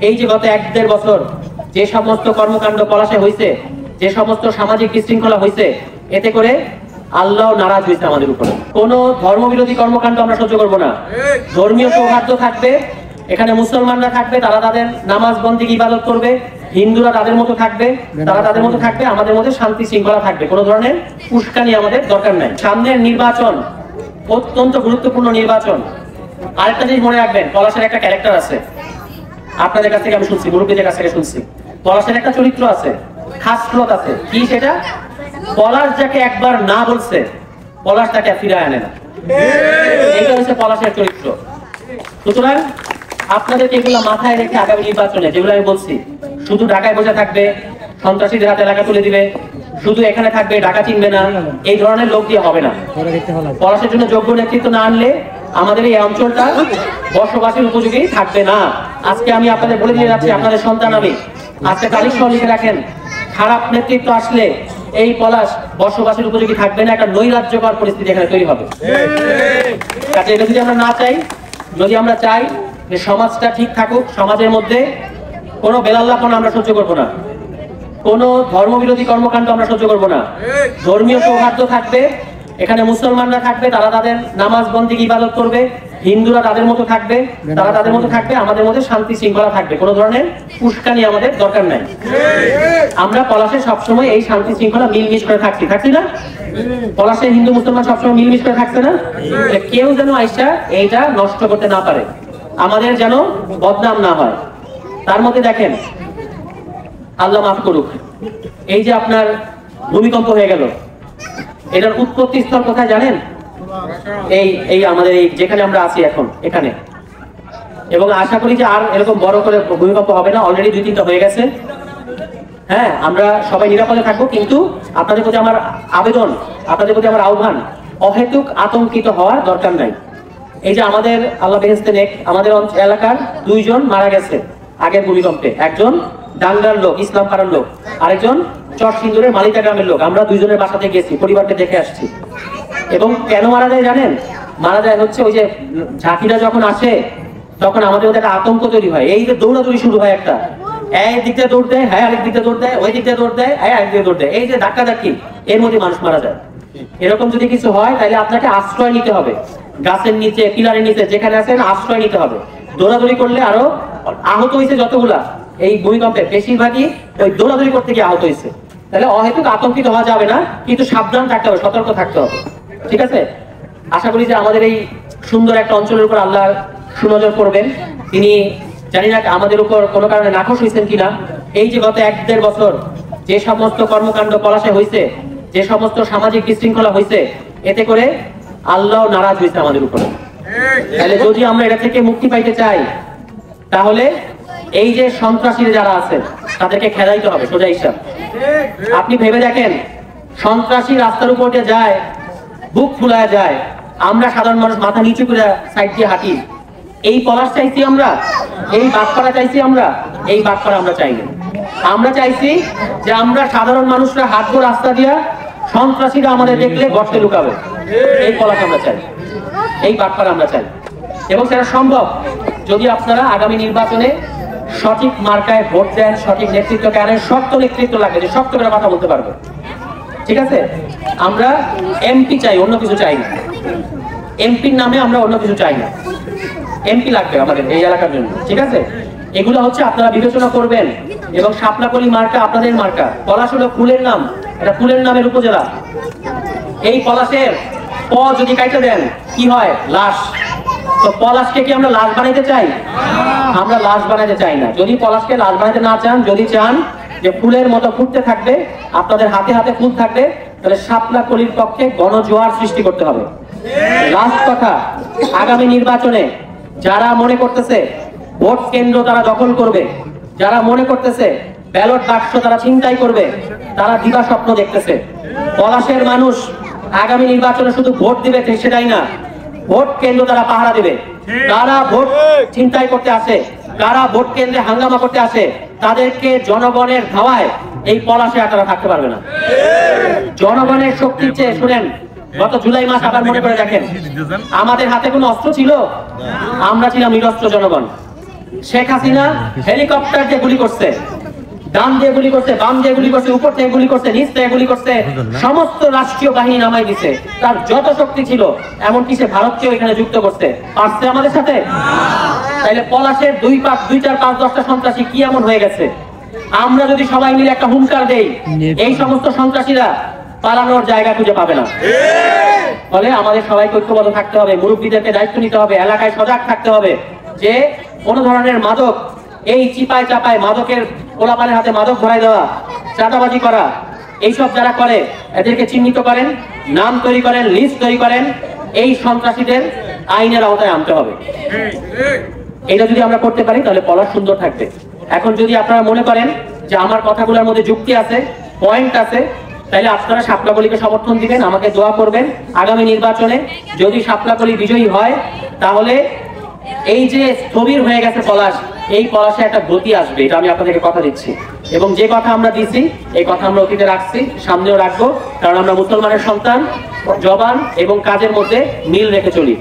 এই যে গত 1-1.5 বছর যে সমস্ত কর্মকাণ্ড পলাশে হয়েছে, যে সমস্ত সামাজিক বিশৃঙ্খলা হয়েছে, এতে করে আল্লাহ নারাজ হয়েছে আমাদের উপরে। কোন ধর্মবিরোধী কর্মকাণ্ড আমরা সহ্য করব না। ধর্মীয় সৌহার্দ্য থাকবে, এখানে মুসলমানরা থাকবে, তারা তাদের নামাজ বন্দেগী ইবাদত করবে, হিন্দুরা তাদের মতো থাকবে, তারা তাদের মতো থাকবে, আমাদের মধ্যে শান্তি শৃঙ্খলা থাকবে। কোনো ধরনের উস্কানি আমাদের দরকার নাই। সামনের নির্বাচন অত্যন্ত গুরুত্বপূর্ণ নির্বাচন। আরেকটা জিনিস মনে রাখবেন, পলাশের একটা ক্যারেক্টার আছে, আপনাদের কাছ থেকে আমি শুনছি, মুরব্বীদের কাছ থেকে শুনছি, পলাশের একটা চরিত্র আছে, খাসলত আছে। কি সেটা? পলাশ যাকে একবার না বলছে, পলাশ তাকে ফিরায় আনে না। এটা হচ্ছে পলাশের চরিত্র। সুতরাং আপনাদেরকে এগুলো মাথায় রেখে আগামী নির্বাচনে, যেগুলো আমি বলছি, শুধু ঢাকায় বসে থাকবে, সন্ত্রাসীদের হাতে এলাকা তুলে দিবে, শুধু এখানে থাকবে, ঢাকা চিনবে না, এই ধরনের লোক দিয়ে হবে না। পলাশের জন্য যোগ্য নেতৃত্ব না আনলে আমাদের এই অঞ্চলটা বসবাসের উপযোগী থাকবে না। আজকে আমি আপনাদের বলে দিয়ে যাচ্ছি, আপনাদের সন্তান আমি, আজকে তারিখ সহ লিখে রাখেন, খারাপ নেতৃত্ব আসলে এই পলাশ বসবাসের উপযোগী থাকবে না, একটা নৈরাজ্যকর পরিস্থিতি এখানে তৈরি হবে। কাজে এটা যদি আমরা না চাই, যদি আমরা চাই যে সমাজটা ঠিক থাকুক, সমাজের মধ্যে কোনো বেলাল্লাপনা আমরা সহ্য করবো না, কোনো ধর্মবিরোধী কর্মকাণ্ড আমরা সহ্য করবো না, ধর্মীয় সৌহার্দ্য থাকবে, এখানে মুসলমানরা থাকবে, তারা তাদের নামাজ বন্দেগী ইবাদত করবে, হিন্দুরা তাদের মতো থাকবে, তারা তাদের মতো থাকবে, আমাদের মধ্যে শান্তি শৃঙ্খলা থাকবে। কোনো ধরনের উস্কানি আমাদের দরকার নাই। আমরা পলাশে সবসময় এই শান্তি শৃঙ্খলা মিলমিশ করে থাকছি না? পলাশে হিন্দু মুসলমান সবসময় মিলমিশ করে থাকছে না? কেউ যেন আইসা এইটা নষ্ট করতে না পারে, আমাদের যেন বদনাম না হয়। তার মধ্যে দেখেন, আল্লাহ মাফ করুক, এই যে আপনার ভূমিকম্প হয়ে গেল, এটার উৎপত্তি স্থল কোথায় জানেন? এই আমাদের এই যেখানে আমরা আছি এখন, এখানে। এবং আশা করি যে আর এরকম বড় করে ভূমিকম্প হবে না, অলরেডি 2-3টা হয়ে গেছে। হ্যাঁ, আমরা সবাই নিরাপদে থাকবো, কিন্তু আপনাদের প্রতি আমার আবেদন, আপনাদের প্রতি আমার আহ্বান, অহেতুক আতঙ্কিত হওয়ার দরকার নাই। এই যে আমাদের আল্লাহ বেহেশতে নেক, আমাদের এলাকার 2 জন মারা গেছে আগের ভূমিকম্পে। একজন ডাঙ্গার লোক, ইসলাম পাড়ার লোক, আরেকজন চরসিন্দুরের মালিকা গ্রামের লোক। আমরা 2 জনের বাসাতে গেছি, পরিবারকে দেখে আসছি। এবং কেন মারা যায় জানেন? মারা যায় হচ্ছে ওই যে ঝাঁকিটা যখন আসে, তখন আমাদের মধ্যে একটা আতঙ্ক তৈরি হয়। এই যে দৌড়াদৌড়ি শুরু হয়, একটা এক দিক দিয়ে দৌড় দেয়, হ্যাঁ আরেক দিক দিয়ে দৌড় দেয়, ওই দিক দিয়ে দৌড় দেয়, হ্যাঁ আরেক দিকে দৌড় দেয়, এই যে ধাক্কাধাক্কি, এর মধ্যে মানুষ মারা যায়। এরকম যদি কিছু হয়, তাহলে আপনাকে আশ্রয় নিতে হবে, গাছের নিচে, পিলারের নিচে, যেখানে আছেন আশ্রয় নিতে হবে। দৌড়াদৌড়ি করলে আরো আহত হয়েছে যতগুলা এই ভূমিকম্পে, বেশিরভাগই ওই দৌড়াদৌড়ি করতে গিয়ে আহত হয়েছে। তাহলে অহেতুক আতঙ্কিত হওয়া যাবে না, কিন্তু সাবধান থাকতে হবে, সতর্ক থাকতে হবে। ঠিক আছে? আশা করি যে আমাদের এই সুন্দর একটা অঞ্চলের উপর আল্লাহ সুনজর করবেন। তিনি জানি না আমাদের উপর কোনো কারণে নাখোশ হয়েছেন কিনা। এই যে গত 1-1.5 বছর যে সমস্ত কর্মকাণ্ড পলাশে হয়েছে, যে সমস্ত সামাজিক বিশৃঙ্খলা হয়েছে, এতে করে আল্লাহ নারাজ হয়েছে আমাদের উপরে। তাহলে যদি আমরা এটা থেকে মুক্তি পাইতে চাই, তাহলে এই যে সন্ত্রাসীরা যারা আছে তাদেরকে খেদাইতে হবে, সোজা হিসাব। আপনি ভেবে দেখেন, সন্ত্রাসী রাস্তার উপর দিয়ে যায়, বুক ফুলায় যায়, আমরা সাধারণ মানুষ মাথা নিচু করে সাইড দিয়ে হাঁটি। এই পলাশ চাইছি আমরা? এই বাটপাড়া চাইছি আমরা? এই বাটপাড়া আমরা চাইনি। আমরা চাইছি যে আমরা সাধারণ মানুষরা হাঁটবো রাস্তা দিয়া, সন্ত্রাসীরা আমাদের দেখলে গর্তে লুকাবে। এই পলাশ আমরা চাই, এই বাটপাড়া আমরা চাই। এবং সেটা সম্ভব যদি আপনারা আগামী নির্বাচনে সঠিক মার্কায় ভোট দেন, সঠিক নেতৃত্বকে আনেন। শক্ত নেতৃত্ব লাগবে, যে শক্ত করে কথা বলতে পারবে। ঠিক আছে? আমরা এমপি চাই, অন্য কিছু চাই না। এমপির নামে আমরা অন্য কিছু চাই না। এমপি লাগবে আমাদের এই এলাকার জন্য। ঠিক আছে? এগুলো হচ্ছে আপনারা বিবেচনা করবেন। এবং শাপলাকলি মার্কা আপনাদের মার্কা। পলাশ হলো ফুলের নাম, এটা ফুলের নামের উপজেলা। এই পলাশের প যদি কাটতে দেন কি হয়? লাশ। তো পলাশকে কি আমরা লাশ বানাইতে চাই? আমরা লাশ বানাইতে চাই না। যদি পলাশকে লাশ বানাইতে না চান, যদি চান যে ফুলের মতো ফুটতে থাকবে, আপনাদের হাতে হাতে ফুল থাকবে, তাহলে শাপলাকলির পক্ষে গণজোয়ার সৃষ্টি করতে হবে। লাস্ট কথা, আগামী নির্বাচনে যারা মনে করতেছে ভোট কেন্দ্র তারা দখল করবে, যারা মনে করতেছে ব্যালট বাক্স তারা ছিনতাই করবে, তারা দিবা স্বপ্ন দেখতেছে। পলাশের মানুষ আগামী নির্বাচনে শুধু ভোট দিবে সেটাই না, ভোট কেন্দ্র তারা পাহারা দেবে। কারা ভোট ছিনতাই করতে আসে, কারা ভোট কেন্দ্রে হাঙ্গামা করতে আসে, তাদেরকে জনগণের ধাওয়ায় এই পলাশে আর তারা থাকতে পারবে না। জনগণের শক্তির চেয়ে, শুনেন, গত জুলাই মাস আবার মনে করে দেখেন, আমাদের হাতে কোনো অস্ত্র ছিল? আমরা ছিলাম নিরস্ত্র জনগণ। শেখ হাসিনা হেলিকপ্টার দিয়ে গুলি করছে, ডান দিয়ে গুলি করছে, বাম দিয়ে গুলি করছে, উপর থেকে গুলি করছে, নিচ থেকে গুলি করছে, সমস্ত রাষ্ট্রীয় বাহিনী নামাই দিছে, তার যত শক্তি ছিল, এমনকি সে ভারতকেও এখানে যুক্ত করছে। পারছে আমাদের সাথে? তাইলে পলাশের 2, 4, 5, 10টা সন্ত্রাসী কি এমন হয়ে গেছে? আমরা যদি সবাই মিলে একটা হুঙ্কার দেই, এই সমস্ত সন্ত্রাসীরা পালানোর জায়গা খুঁজে পাবে না। ফলে আমাদের সবাইকে ঐক্যবদ্ধ থাকতে হবে, মুরব্বীদেরকে দায়িত্ব নিতে হবে, এলাকায় সজাগ থাকতে হবে যে কোন ধরনের মাদক, এই চিপায় চাপায় মাদকের পোলাপানের হাতে মাদক ধরাই দেওয়া, চাঁদাবাজি করা, এইসব যারা করে এদেরকে চিহ্নিত করেন, নাম তৈরি করেন, লিস্ট তৈরি করেন, এই সন্ত্রাসীদের আইনের আওতায় আনতে হবে। এটা যদি আমরা করতে পারি তাহলে পলাশ সুন্দর থাকবে। এখন যদি আপনারা মনে করেন যে আমার কথাগুলোর মধ্যে যুক্তি আছে, পয়েন্ট আছে, তাহলে আপনারা শাপলাকলিকে সমর্থন দিবেন, আমাকে দোয়া করবেন। আগামী নির্বাচনে যদি শাপলাকলি বিজয়ী হয় তাহলে এই যে স্থবির হয়ে গেছে পলাশ, এই পলাশে একটা গতি আসবে, এটা আমি আপনাদেরকে কথা দিচ্ছি। এবং যে কথা আমরা দিচ্ছি এই কথা আমরা অতীতে রাখছি, সামনেও রাখবো, কারণ আমরা মুসলমানের সন্তান, জবান এবং কাজের মধ্যে মিল রেখে চলি।